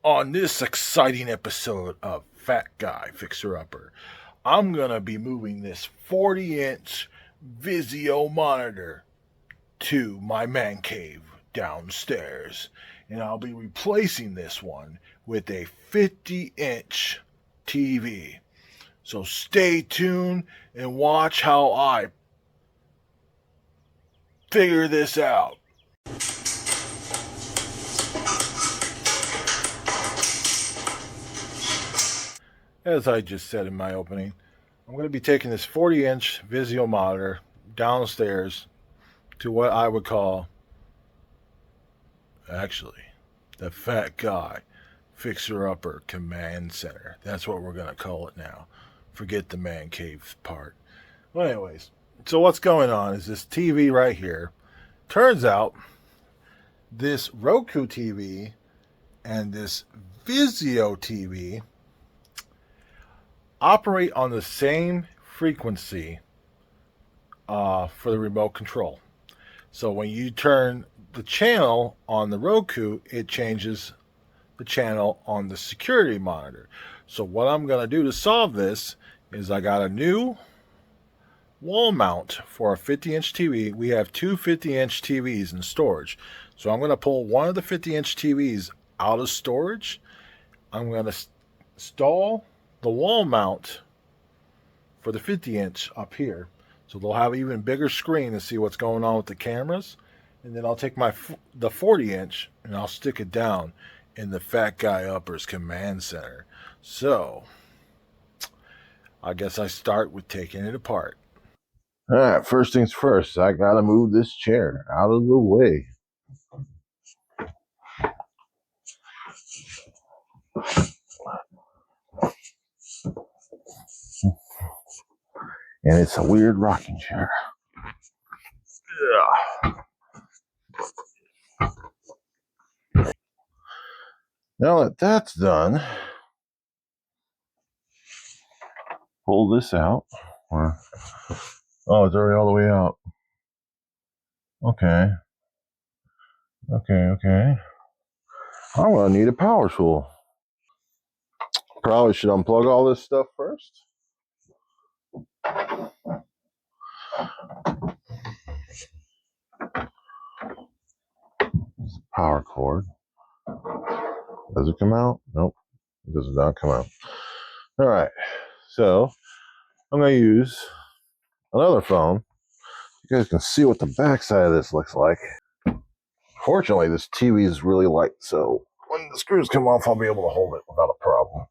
On this exciting episode of Fat Guy FixerUpper, I'm going to be moving this 40-inch Vizio monitor to my man cave downstairs. And I'll be replacing this one with a 50-inch TV. So stay tuned and watch how I figure this out. As I just said in my opening, I'm going to be taking this 40-inch Vizio monitor downstairs to what I would call, actually, the Fat Guy FixerUpper Command Center. That's what we're going to call it now. Forget the man cave part. Well, anyways, so what's going on is this TV right here. Turns out this Roku TV and this Vizio TV operate on the same frequency for the remote control. So when you turn the channel on the Roku, it changes the channel on the security monitor. So what I'm going to do to solve this is I got a new wall mount for a 50-inch TV. We have two 50-inch TVs in storage. So I'm going to pull one of the 50-inch TVs out of storage. I'm going to install the wall mount for the 50-inch up here, so they'll have an even bigger screen to see what's going on with the cameras. And then I'll take the 40-inch and I'll stick it down in the Fat Guy Upper's command center. So I guess I start with taking it apart. All right, first things first, I gotta move this chair out of the way. And it's a weird rocking chair. Yeah. Now that that's done, pull this out. Oh, it's already all the way out. Okay. I'm gonna need a power tool. Probably should unplug all this stuff first. Power cord. Does it come out? Nope. It does not come out. All right. So I'm going to use another phone. You guys can see what the backside of this looks like. Fortunately, this TV is really light, so when the screws come off, I'll be able to hold it without a problem.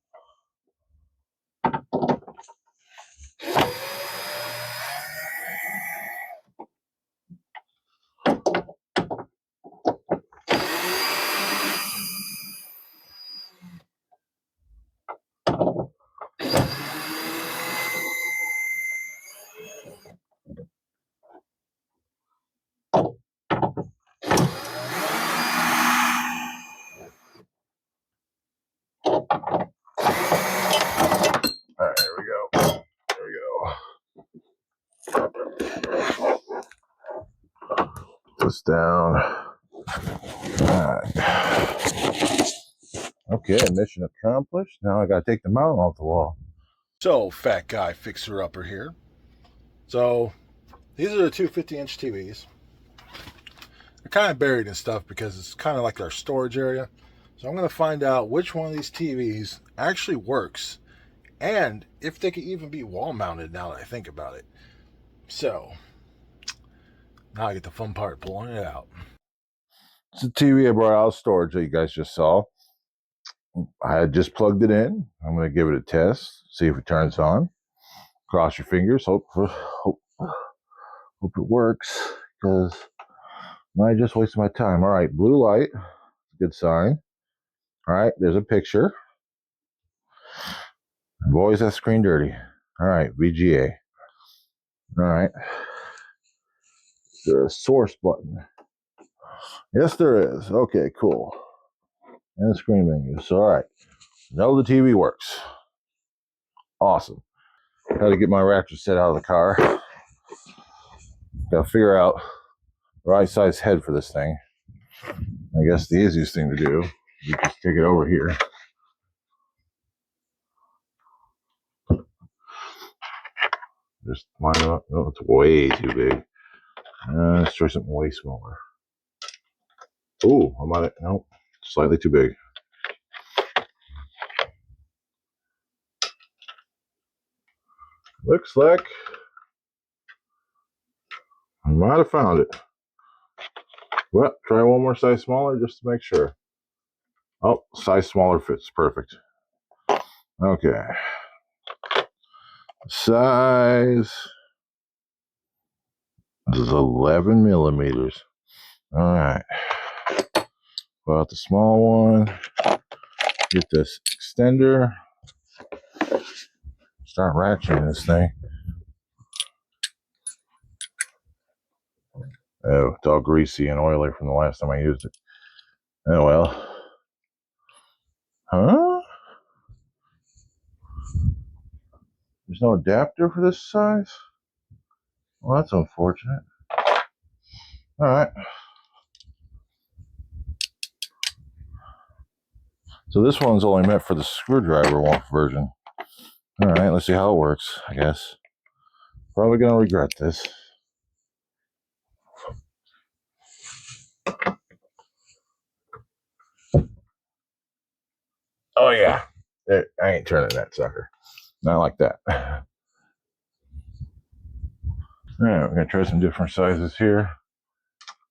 Alright, here we go. Put this down. Alright. Okay, mission accomplished. Now I gotta take the mount off the wall. So, Fat Guy FixerUpper here. So, these are the two 50-inch TVs. They're kind of buried in stuff because it's kind of like our storage area. So I'm going to find out which one of these TVs actually works and if they can even be wall mounted now that I think about it. So now I get the fun part, pulling it out. It's a TV I brought out of storage that you guys just saw. I had just plugged it in. I'm going to give it a test, see if it turns on. Cross your fingers. Hope it works, because I just wasted my time. All right, blue light. Good sign. All right, there's a picture. Boy, is that screen dirty. All right, VGA. All right. Is there a source button? Yes, there is. Okay, cool. And the screen menu. So, all right. Know the TV works. Awesome. Got to get my raptor set out of the car. Got to figure out the right size head for this thing. I guess the easiest thing to do You just take it over here. Just line it up. No, it's way too big. Let's try something way smaller. Oh, I might. Nope, slightly too big. Looks like I might have found it. Well, try one more size smaller just to make sure. Oh, size smaller fits perfect. Okay. Size is 11 millimeters. All right. Pull out the small one. Get this extender. Start ratcheting this thing. Oh, it's all greasy and oily from the last time I used it. Oh well. Huh? There's no adapter for this size? Well, that's unfortunate. Alright. So this one's only meant for the screwdriver version. Alright, let's see how it works, I guess. Probably gonna regret this. Oh yeah. I ain't turning that sucker. Not like that. Alright, we're gonna try some different sizes here.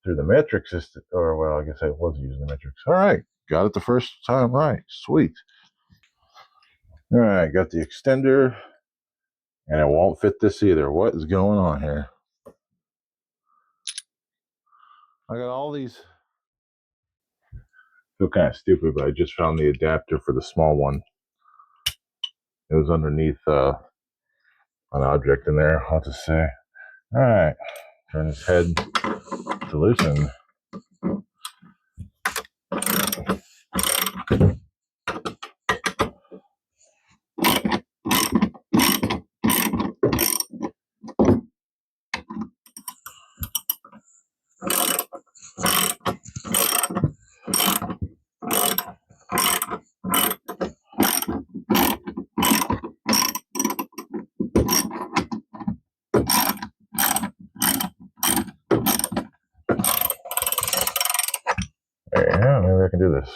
Through the metric system, or well, I guess I was using the metrics. Alright, got it the first time right. Sweet. Alright, got the extender. And it won't fit this either. What is going on here? I got all these. I feel kind of stupid, but I just found the adapter for the small one. It was underneath an object in there, I'll just say. Alright, turn his head to loosen. Yeah, maybe I can do this.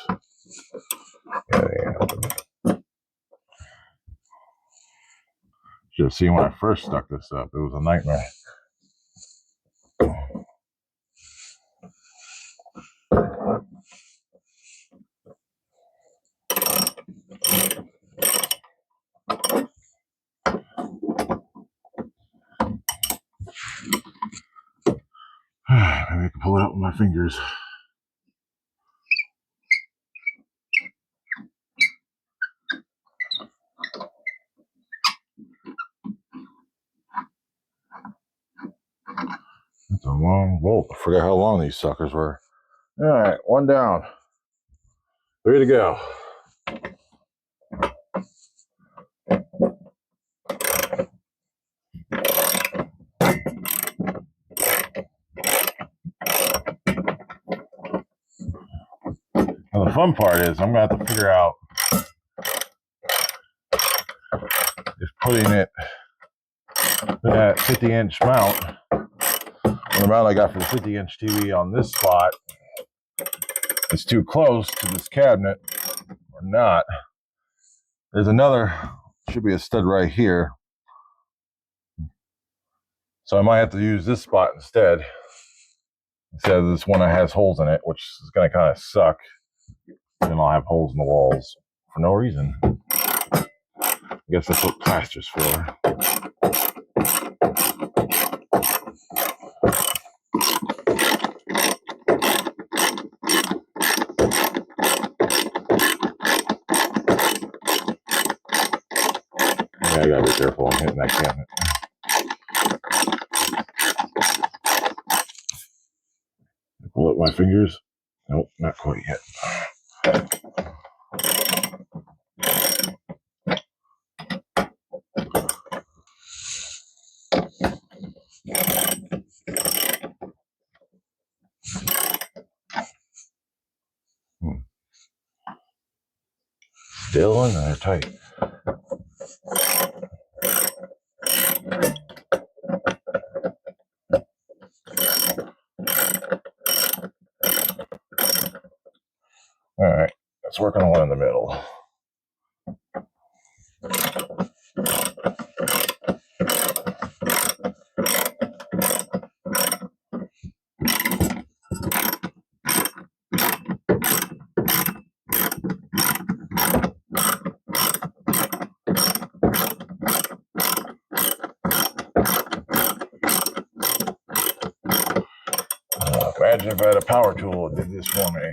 Yeah. Should have seen when I first stuck this up. It was a nightmare. Maybe I can pull it out with my fingers. That's a long bolt. I forgot how long these suckers were. Alright, one down. 3 to go. Now the fun part is I'm going to have to figure out if putting it with that 50-inch mount, the mount I got for the 50-inch TV on this spot, is too close to this cabinet or not. There's another, should be a stud right here. So I might have to use this spot instead of this one that has holes in it, which is going to kind of suck. Then I'll have holes in the walls for no reason. I guess that's what plaster's for. Yeah, I gotta be careful. I'm hitting that cabinet. Pull up my fingers. Nope, not quite yet. Still in there tight. All right, let's work on the one in the middle. Imagine if I had a power tool that did this for me.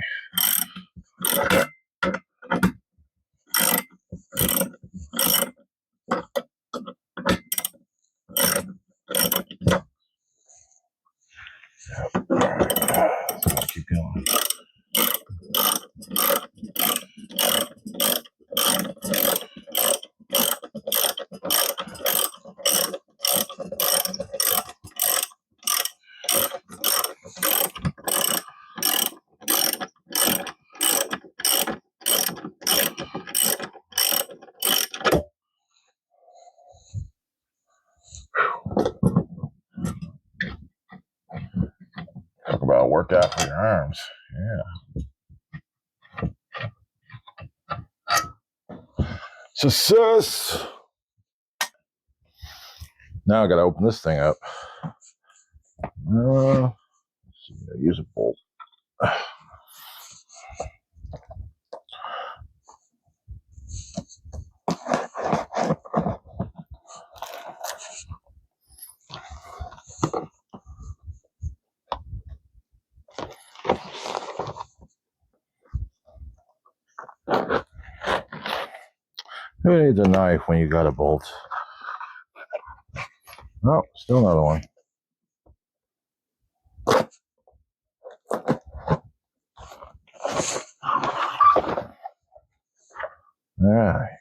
So keep going. Talk about a workout for your arms. Yeah. Success. Now I got to open this thing up. Use a bolt. Who needs a knife when you got a bolt? Oh, still another one. All right.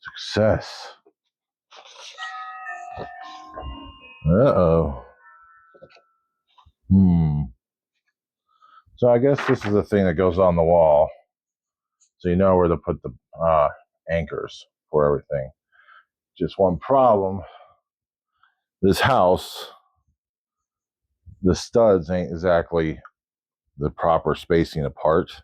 Success. Uh-oh. So I guess this is the thing that goes on the wall. So you know where to put the anchors for everything. Just one problem. This house, the studs ain't exactly the proper spacing apart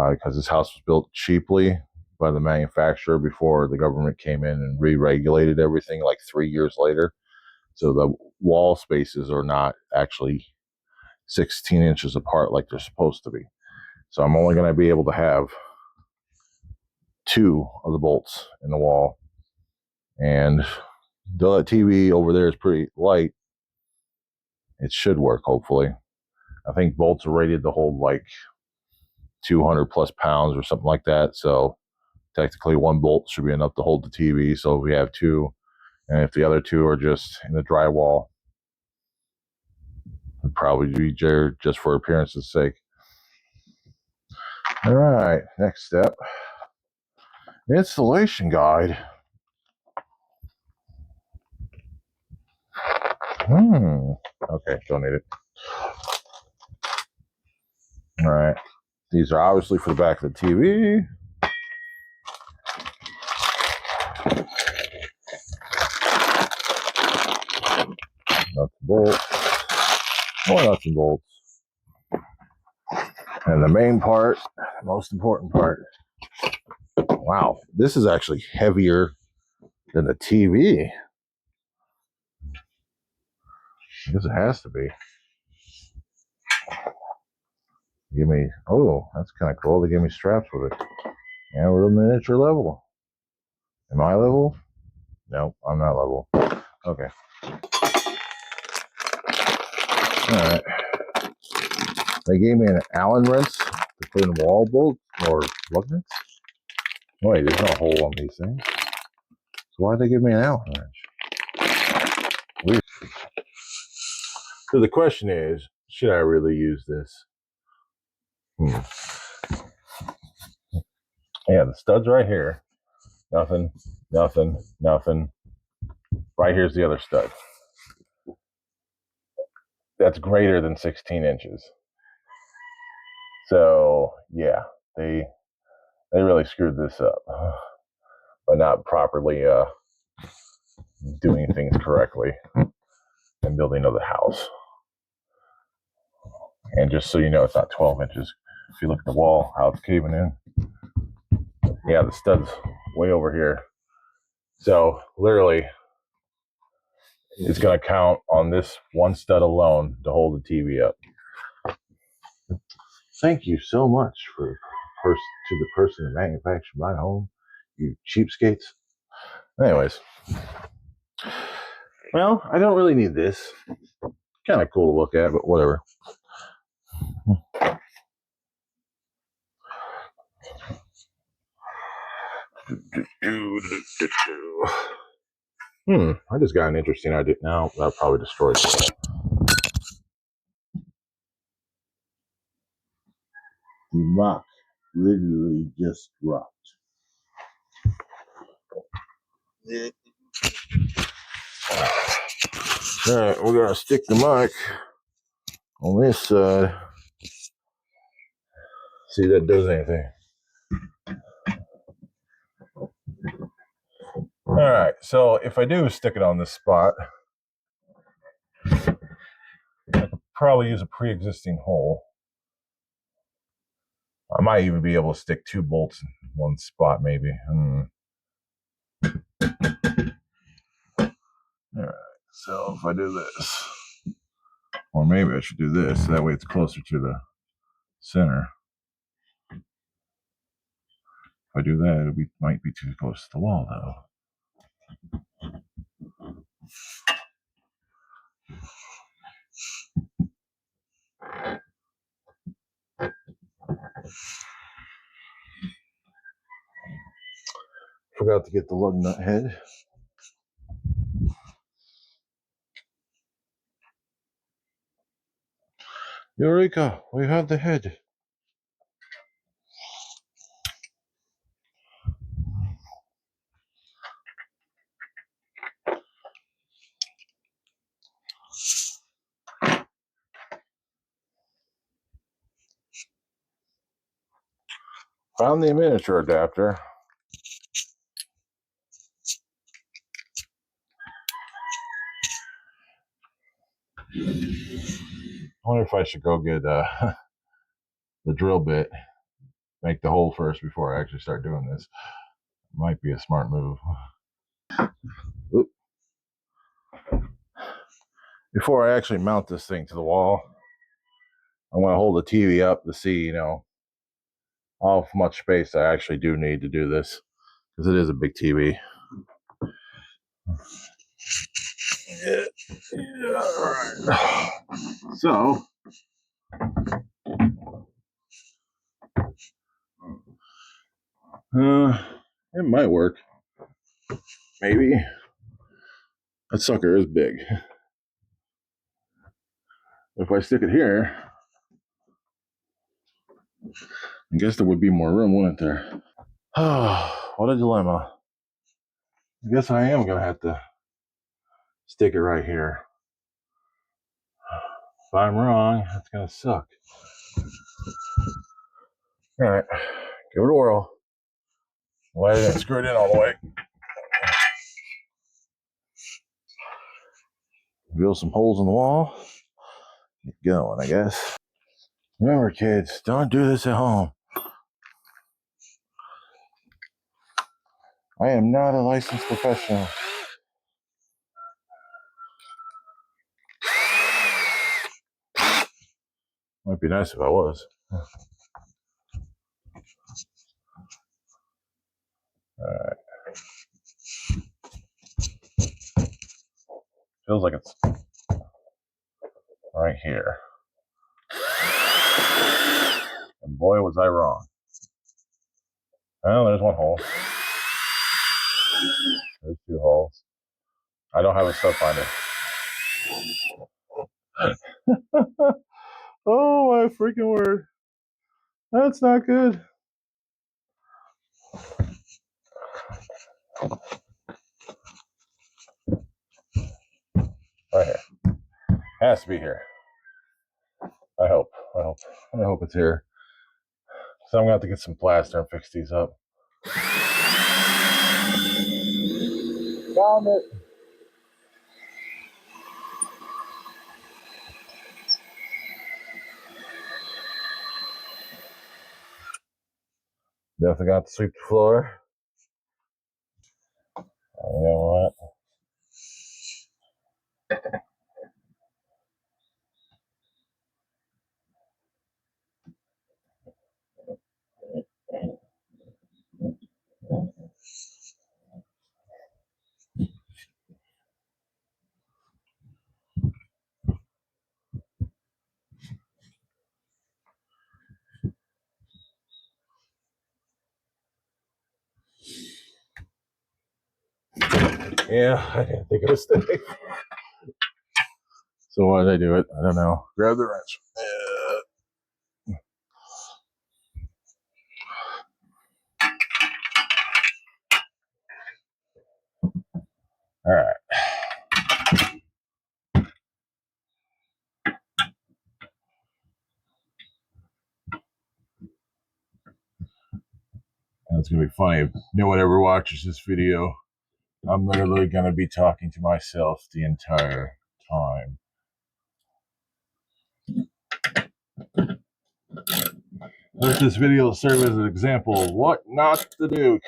because this house was built cheaply by the manufacturer before the government came in and re-regulated everything like 3 years later. So the wall spaces are not actually 16 inches apart like they're supposed to be. So I'm only going to be able to have 2 of the bolts in the wall. And though that TV over there is pretty light, it should work, hopefully. I think bolts are rated to hold like 200 plus pounds or something like that. So technically 1 bolt should be enough to hold the TV. So if we have 2, and if the other 2 are just in the drywall, it'd probably be just for appearance's sake. All right, next step. Installation guide. Okay, don't need it. All right. These are obviously for the back of the TV. Nuts and bolts. More nuts and bolts. And the main part, the most important part. Wow, this is actually heavier than the TV. I guess it has to be. Give me, oh, that's kind of cool. They give me straps with it. And a little miniature level. Am I level? No, I'm not level. Okay. All right. They gave me an Allen wrench to put in wall bolts or plug nuts. Wait, there's no hole on these things. So why'd they give me an Allen wrench? Weird. So the question is, should I really use this? Yeah, the stud's right here. Nothing, nothing, nothing. Right here's the other stud. That's greater than 16 inches. So, yeah, They really screwed this up by not properly doing things correctly and building another house. And just so you know, it's not 12 inches. If you look at the wall, how it's caving in, yeah, the stud's way over here. So literally, it's going to count on this one stud alone to hold the TV up. Thank you so much to the person who manufactured my home, you cheapskates. Anyways, well, I don't really need this. Kind of cool to look at, but whatever. I just got an interesting idea. Now I'll probably destroy it. The rock literally just dropped. All right, we're gonna stick the mic on this side. See if that does anything. All right, so if I do stick it on this spot, I could probably use a pre-existing hole. I might even be able to stick 2 bolts in one spot, maybe. All right, so if I do this, or maybe I should do this, that way it's closer to the center. If I do that, it might be too close to the wall, though. Forgot to get the lug nut head. Eureka! We have the head. Found the miniature adapter. I wonder if I should go get the drill bit, make the hole first before I actually start doing this. Might be a smart move. Oop. Before I actually mount this thing to the wall, I want to hold the TV up to see, how much space I actually do need to do this, because it is a big TV. Yeah, all right. So, it might work. Maybe. That sucker is big. If I stick it here, I guess there would be more room, wouldn't there? Oh, what a dilemma. I guess I am going to have to stick it right here. If I'm wrong, that's going to suck. All right, give it a whirl. Why didn't it screw it in all the way? Drill some holes in the wall. Get going, I guess. Remember, kids, don't do this at home. I am not a licensed professional. Might be nice if I was. Alright. Feels like it's right here. And boy, was I wrong. Well, there's one hole. There's 2 holes. I don't have a stud finder. Oh, my freaking word. That's not good. Right here. Has to be here. I hope it's here. So I'm going to have to get some plaster and fix these up. Found it. Definitely got to sweep the floor. You know what? Yeah, I didn't think it was sticking. So why did I do it? I don't know. Grab the wrench. All right. That's going to be funny. If no one ever watches this video, I'm literally going to be talking to myself the entire time. Let this video serve as an example of what not to do.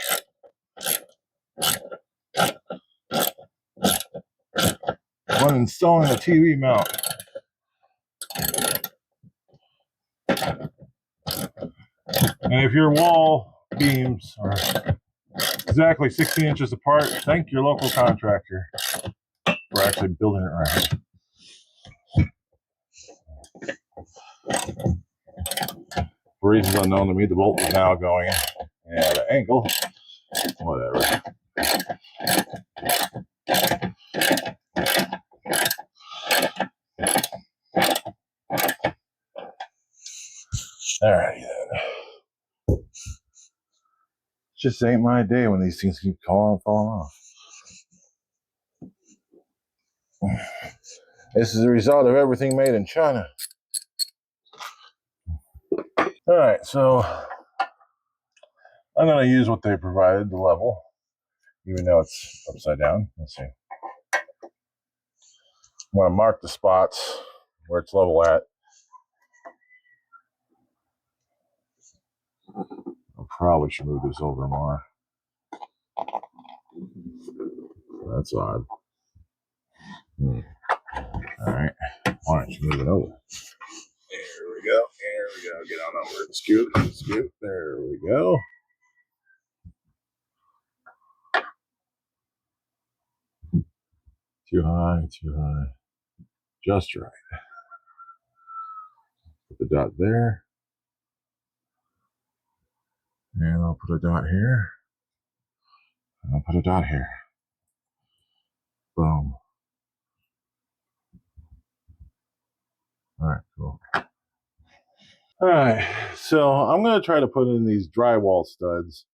When installing a TV mount. And if your wall beams are exactly 16 inches apart, thank your local contractor for actually building it right. For reasons unknown to me, the bolt is now going at an angle. Whatever. Alrighty then. Just ain't my day when these things keep falling off. This is the result of everything made in China. Alright, so I'm going to use what they provided, the level, even though it's upside down. Let's see. I'm going to mark the spots where it's level at. I probably should move this over more. That's odd. Alright, why don't you move it over? There we go. There we go. Get on over. Scoot. Scoot. There we go. Too high. Too high. Just right. Put the dot there. And I'll put a dot here. And I'll put a dot here. Boom. Alright, cool. Alright, so I'm going to try to put in these drywall studs.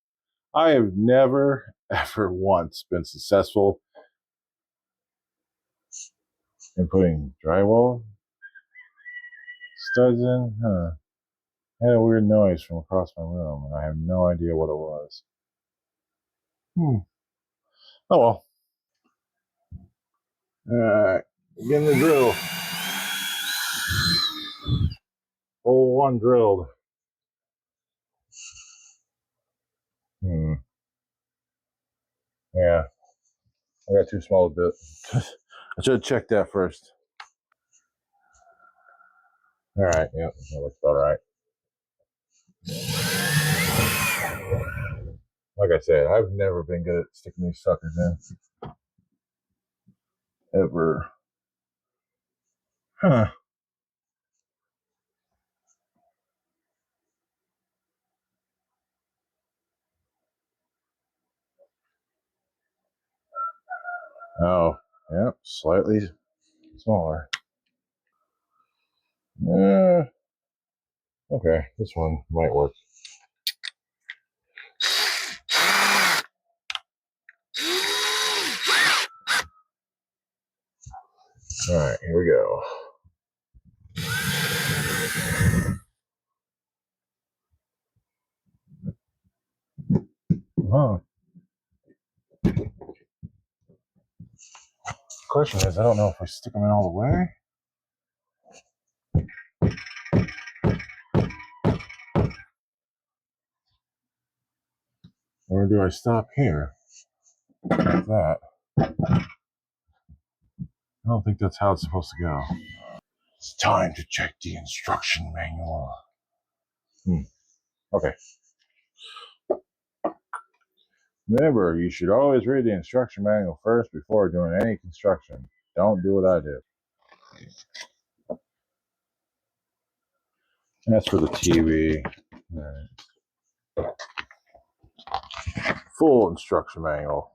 I have never, ever once been successful in putting drywall studs in. I had a weird noise from across my room, and I have no idea what it was. Oh well. Alright, getting the drill. Hole one drilled. Yeah, I got too small a bit. I should have checked that first. Alright, yep, that looks about right. Like I said, I've never been good at sticking these suckers in. Ever. Huh. Oh, yep, slightly smaller. Okay, this one might work. Alright, here we go. Huh. Question is, I don't know if I stick them in all the way. Or do I stop here? Like that. I don't think that's how it's supposed to go. It's time to check the instruction manual. Okay. Remember, you should always read the instruction manual first before doing any construction. Don't do what I do. And that's for the TV. All right. Full instruction manual.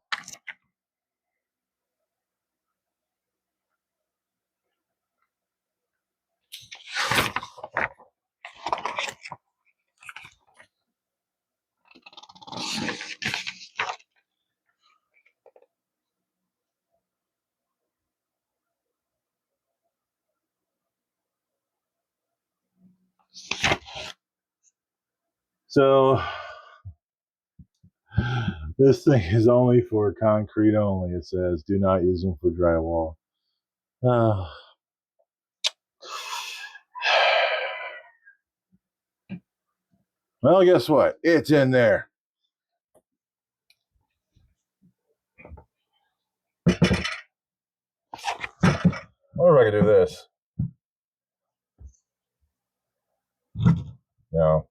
So this thing is only for concrete only. It says do not use them for drywall. Well, guess what? It's in there. I wonder if I could do this. No.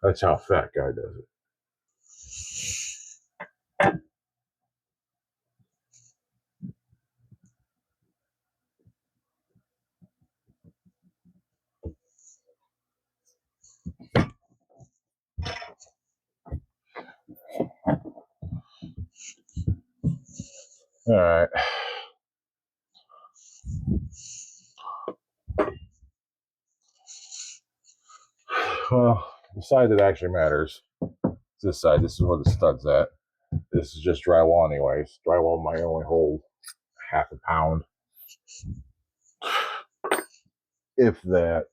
That's how Fat Guy does it. All right. Well, the side that actually matters is this side. This is where the stud's at. This is just drywall anyways. Drywall might only hold half a pound, if that.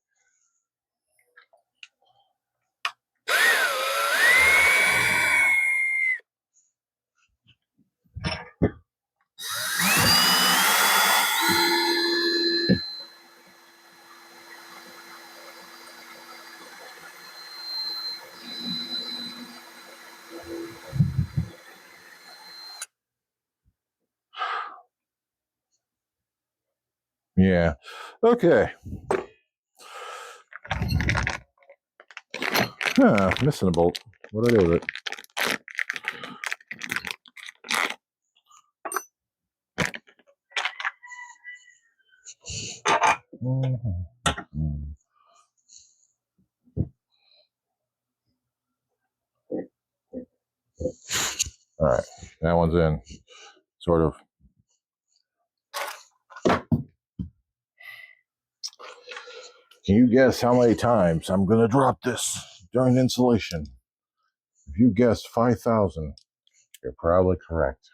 Yeah. Okay. Missing a bolt. What do I do with it? All right. That one's in. Sort of. Can you guess how many times I'm going to drop this during installation? If you guessed 5,000, you're probably correct.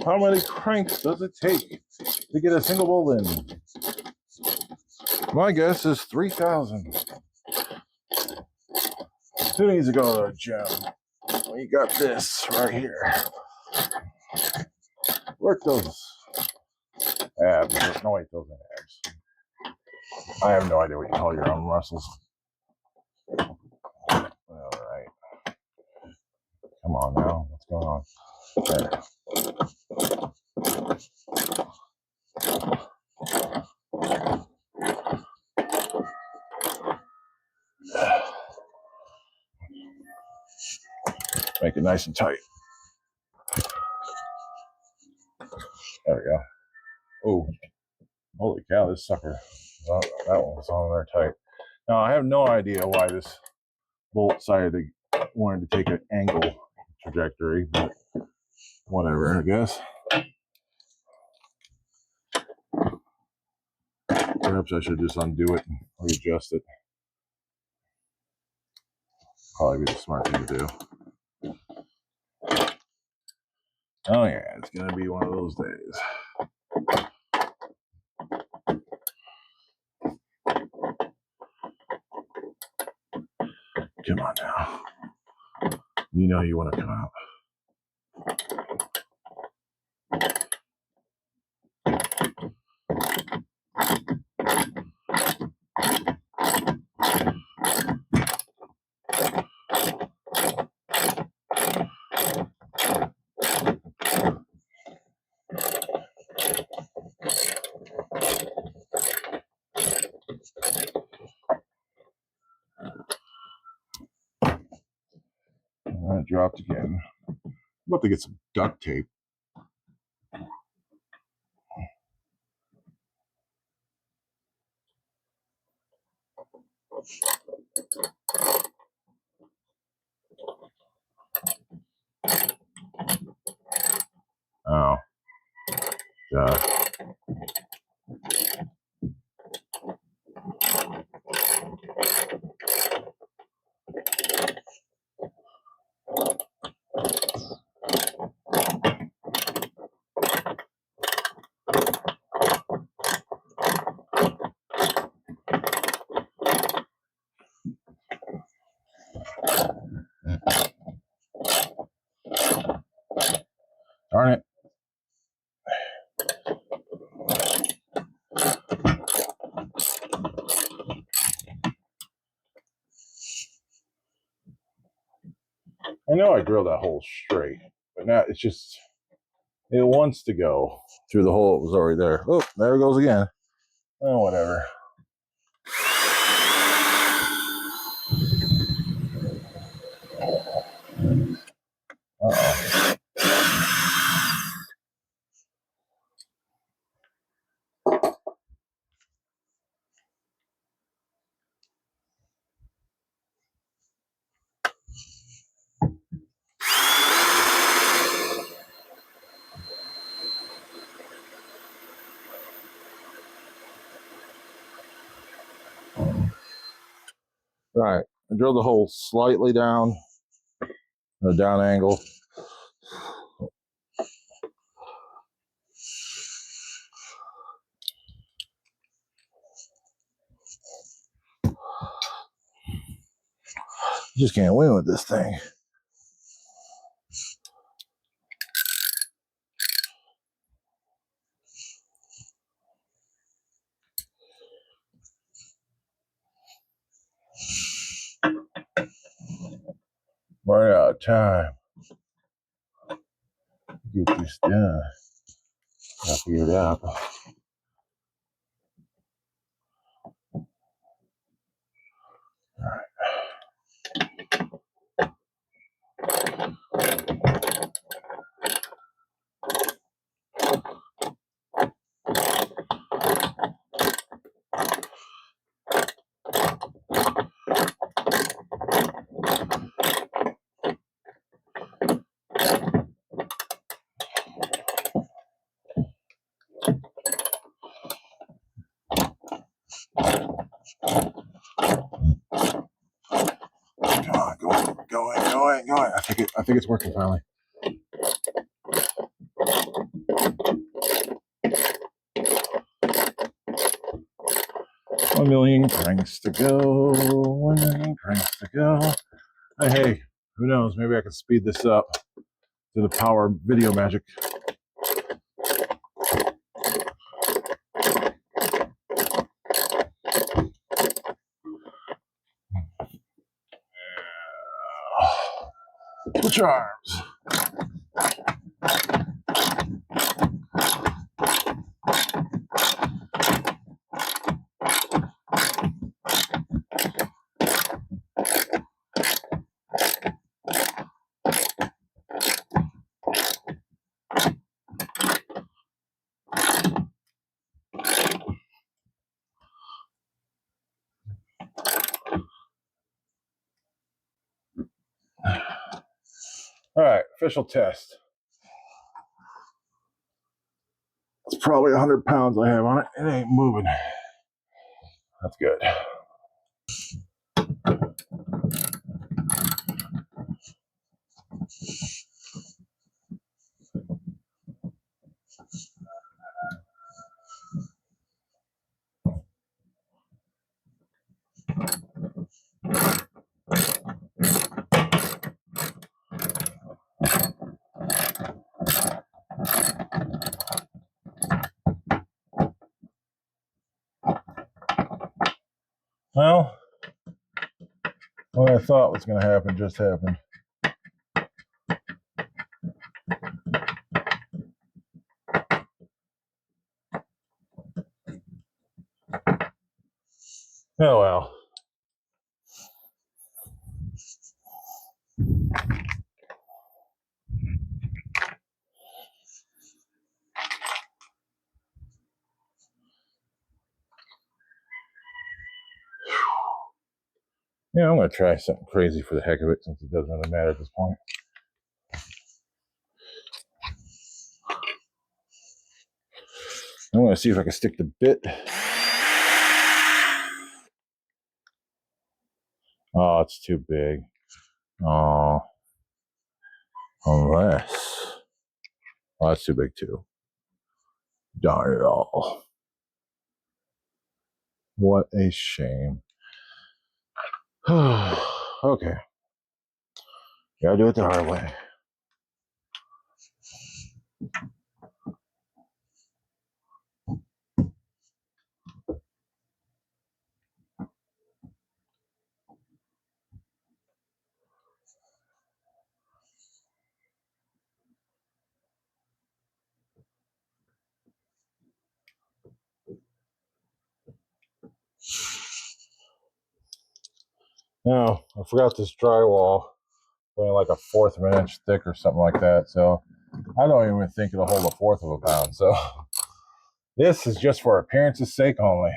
How many cranks does it take to get a single bolt in? My guess is 3,000. Who needs to go to the gym? Well, you got this right here. Work those abs. No, wait, those ain't abs. I have no idea what you call your own muscles. Come on now. What's going on? There. Make it nice and tight. There we go. Oh, holy cow, this sucker. Well, that one was on there tight. Now, I have no idea why this bolt decided to wanted to take an angle trajectory, but whatever, I guess. Perhaps I should just undo it and readjust it. Probably be the smart thing to do. Oh yeah, it's gonna be one of those days. Come on now. You know you want to come out. That dropped again. I'm about to get some duct tape. Oh, duh. Darn it. I know I drilled that hole straight, but now it's just, it wants to go through the hole that was already there. Oh, there it goes again. Oh, whatever. Uh-oh. Right. I drilled the hole slightly down, a down angle. You just can't win with this thing. Right out of time. Get this done. I'll figure it out. Come on, going. I think it's working finally. One million cranks to go. 1 million cranks to go. Hey, who knows? Maybe I can speed this up to the power of video magic. Switch arms. All right, official test. It's probably 100 pounds I have on it. It ain't moving. That's good. Well, what I thought was going to happen just happened. Oh well. Yeah, I'm going to try something crazy for the heck of it, since it doesn't really matter at this point. I'm going to see if I can stick the bit. Oh, it's too big. Oh, unless... Oh, that's too big too. Darn it all. What a shame. Okay. Gotta do it the hard way. Now, I forgot this drywall. Only like 1/4 of an inch thick or something like that. So I don't even think it'll hold 1/4 of a pound. So this is just for appearance's sake only.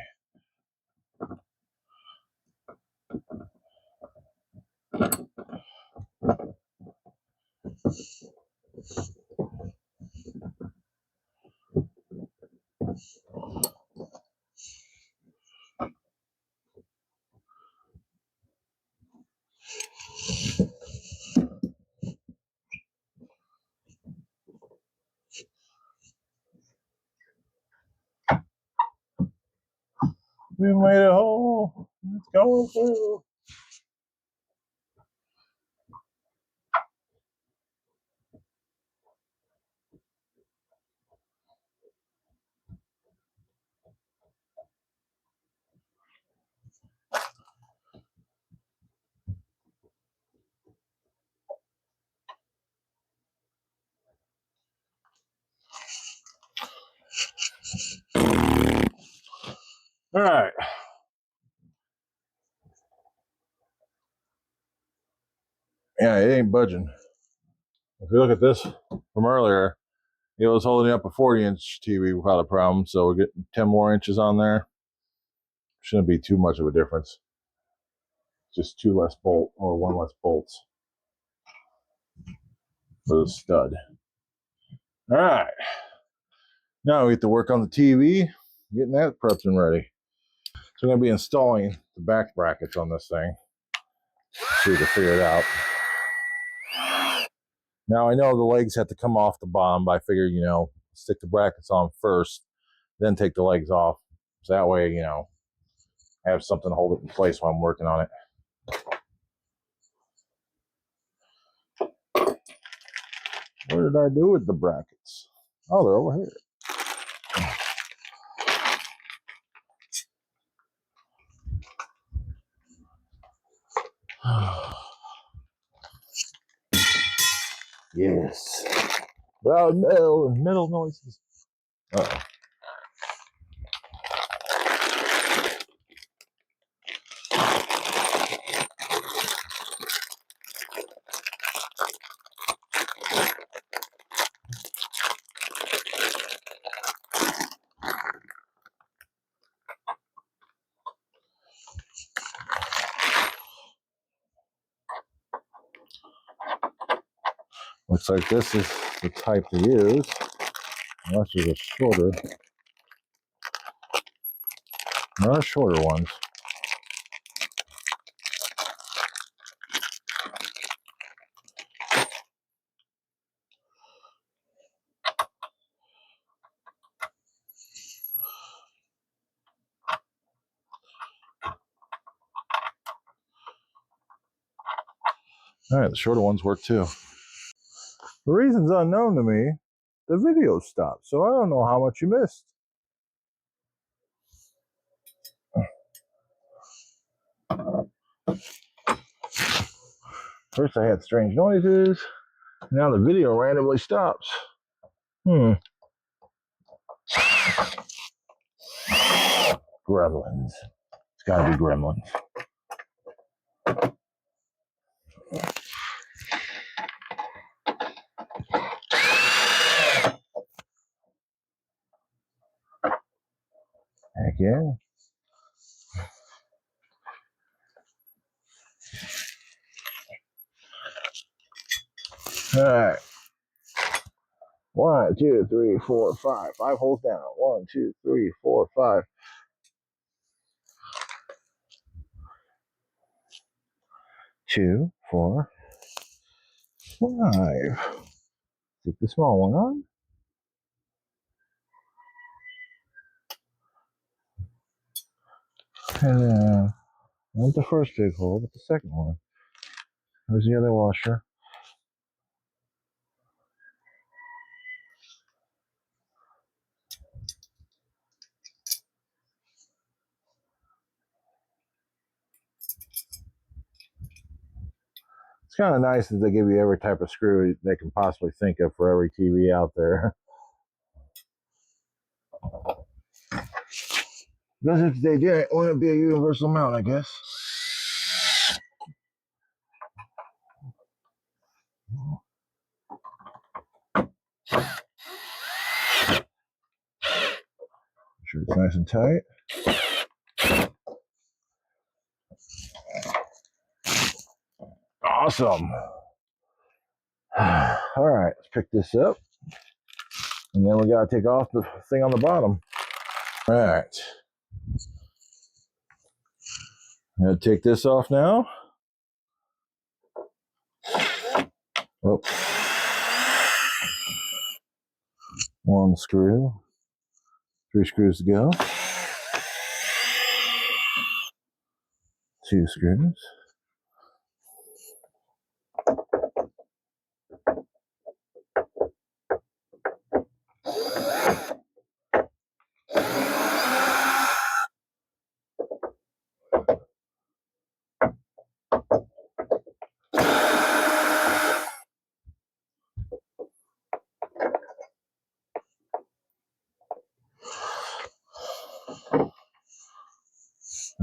We made it whole. It's going through. All right. Yeah, it ain't budging. If you look at this from earlier, it was holding up a 40-inch TV without a problem. So we're getting 10 more inches on there. Shouldn't be too much of a difference. Just 2 less bolt or 1 less bolts for the stud. All right. Now we get to work on the TV, getting that prepped and ready. So I'm going to be installing the back brackets on this thing. See if we can figure it out. Now I know the legs have to come off the bottom, but I figure, stick the brackets on first, then take the legs off. So that way, I have something to hold it in place while I'm working on it. What did I do with the brackets? Oh, they're over here. Yes. Loud metal and metal noises. Uh-oh. Looks like this is the type to use. Unless there's a shorter. There are shorter ones. Alright, the shorter ones work too. For reasons unknown to me, the video stopped, so I don't know how much you missed. First I had strange noises, now the video randomly stops. Gremlins. It's gotta be gremlins. Heck yeah. Alright. 1, 2, 3, 4, 5. 5 holes down. 1, 2, 3, 4, 5. 2, 4, 5. Take the small one on. And then, not the first big hole, but the second one. There's the other washer. It's kind of nice that they give you every type of screw they can possibly think of for every TV out there. Because if they did, it wouldn't be a universal mount, I guess. Make sure it's nice and tight. Awesome. All right, let's pick this up. And then we got to take off the thing on the bottom. All right. I'm going to take this off now. Oh. One screw. 3 screws to go. 2 screws.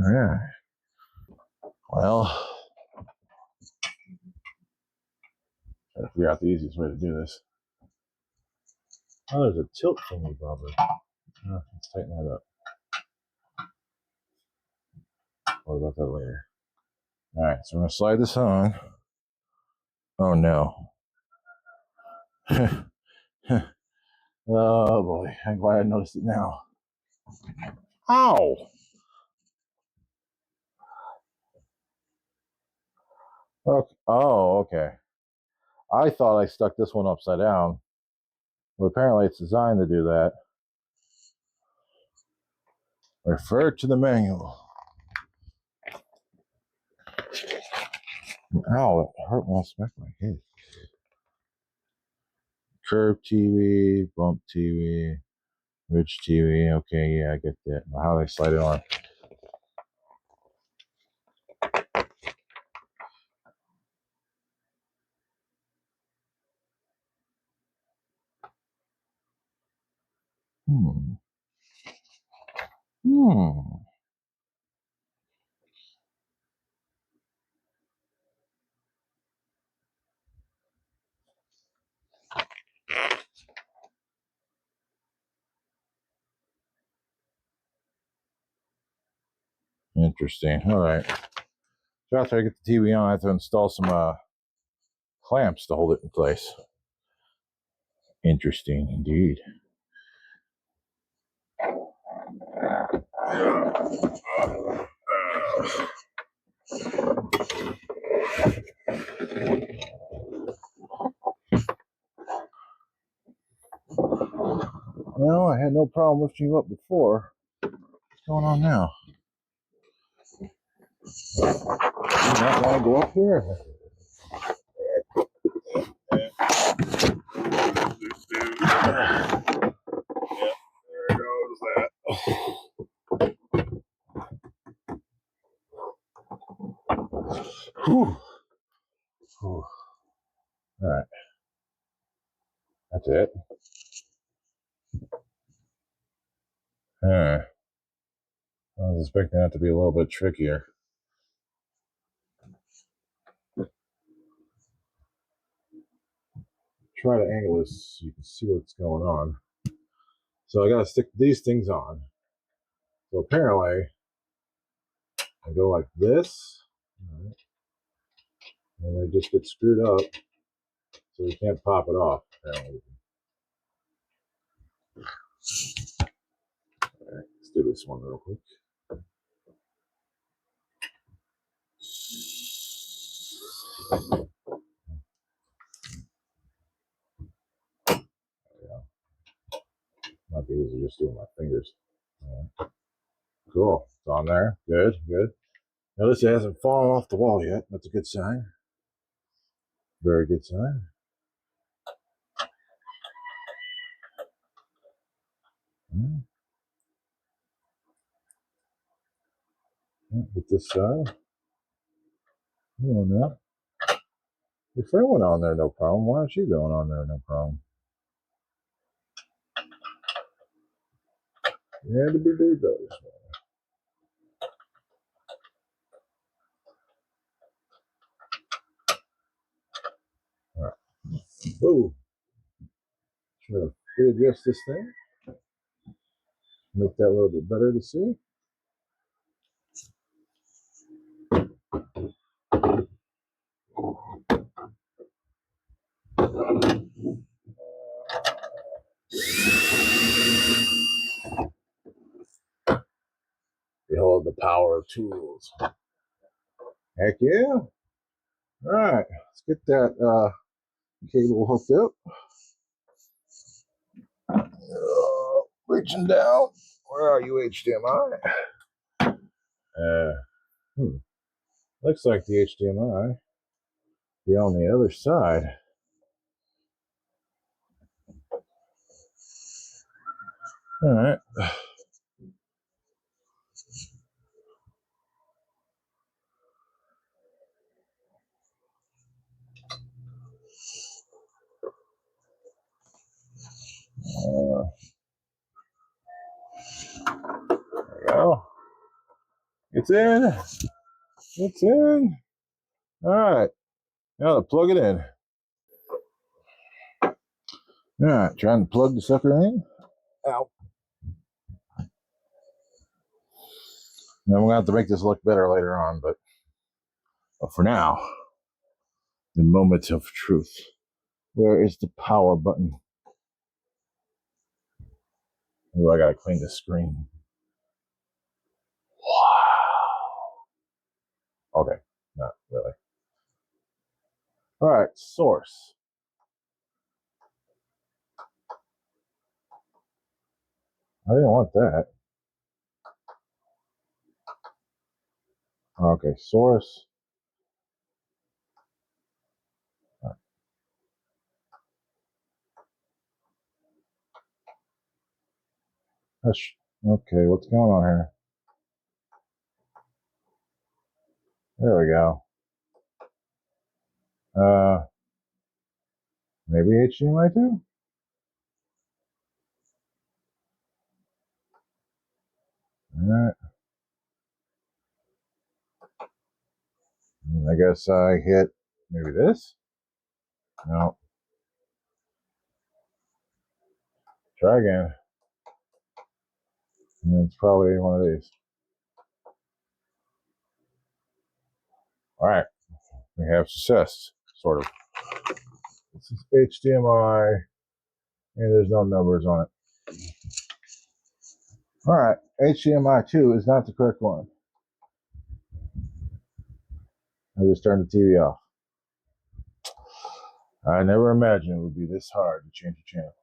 All right. Well, gotta figure out the easiest way to do this. Oh, there's a tilt thingy bobber. Oh, let's tighten that up. What about that later? All right, so we're gonna slide this on. Oh no. Oh boy, I'm glad I noticed it now. Ow! Okay. Oh, okay. I thought I stuck this one upside down. Well, apparently it's designed to do that. Refer to the manual. Ow, it hurt when I smacked my head. Curve TV, bump TV, ridge TV. Okay, yeah, I get that. How do I slide it on? Interesting. All right. So after I get the TV on, I have to install some clamps to hold it in place. Interesting indeed. Well, I had no problem lifting you up before. What's going on now? Do you not want to go up here? There goes that. Whew. Whew. All right. That's it. I was expecting that to be a little bit trickier. Try to angle this so you can see what's going on. So I got to stick these things on. So apparently, I go like this, right, and they just get screwed up, so you can't pop it off. Apparently. All right, let's do this one real quick. Might be easier just doing my fingers. Right. Cool. It's on there. Good, good. Notice it hasn't fallen off the wall yet. That's a good sign. Very good sign. Get this side. You know that. Your friend went on there, no problem. Why aren't you going on there, no problem? You had to be there, those. All right. Whoa. Try to readjust this thing. Make that a little bit better to see. Behold the power of tools. Heck yeah. All right. Let's get that cable hooked up. Reaching down. Where are you, HDMI? Looks like the HDMI be on the other side. All right. There we go. It's in. It's in. All right. Now to plug it in. All right. Trying to plug the sucker in. Ow. Now we're going to have to make this look better later on, but for now, the moment of truth. Where is the power button? Oh, I got to clean the screen. Wow. Okay. Not really. All right. Source. I didn't want that. Okay, source. Okay, what's going on here? There we go. Maybe HDMI too? Alright. I guess I hit maybe this. No. Try again. And it's probably one of these. Alright. We have success, sort of. This is HDMI, and there's no numbers on it. Alright, HDMI 2 is not the correct one. I just turned the TV off. I never imagined it would be this hard to change a channel.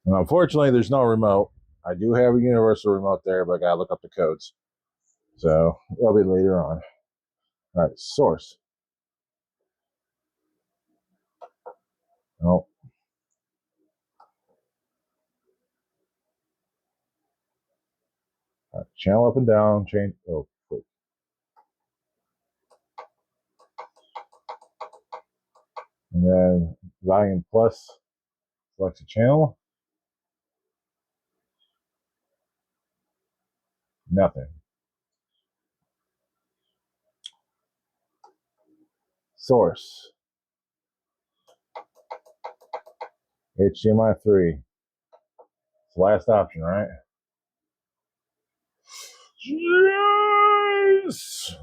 And unfortunately, there's no remote. I do have a universal remote there, but I gotta look up the codes. So that'll be later on. Alright, source. Nope. Right, channel up and down, change. Oh, quick. And then volume plus, select a channel. Nothing. Source. HDMI 3. It's the last option, right? Yes!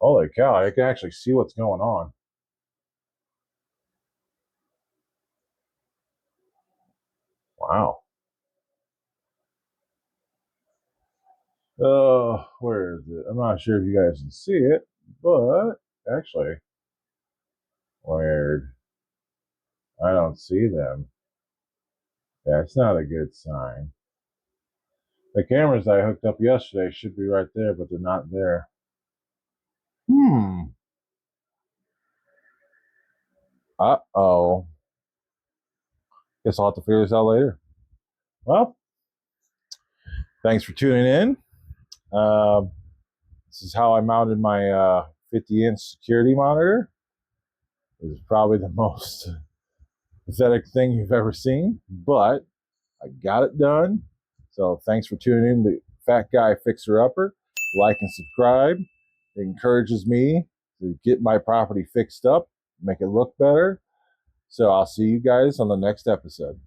Holy cow, I can actually see what's going on. Wow. Oh, where is it? I'm not sure if you guys can see it, but actually, weird. I don't see them. That's not a good sign. The cameras I hooked up yesterday should be right there, but they're not there. Uh-oh. Guess I'll have to figure this out later. Well, thanks for tuning in. This is how I mounted my 50-inch security monitor. This is probably the most pathetic thing you've ever seen, but I got it done. So thanks for tuning in to Fat Guy Fixer Upper. Like and subscribe. It encourages me to get my property fixed up, make it look better. So I'll see you guys on the next episode.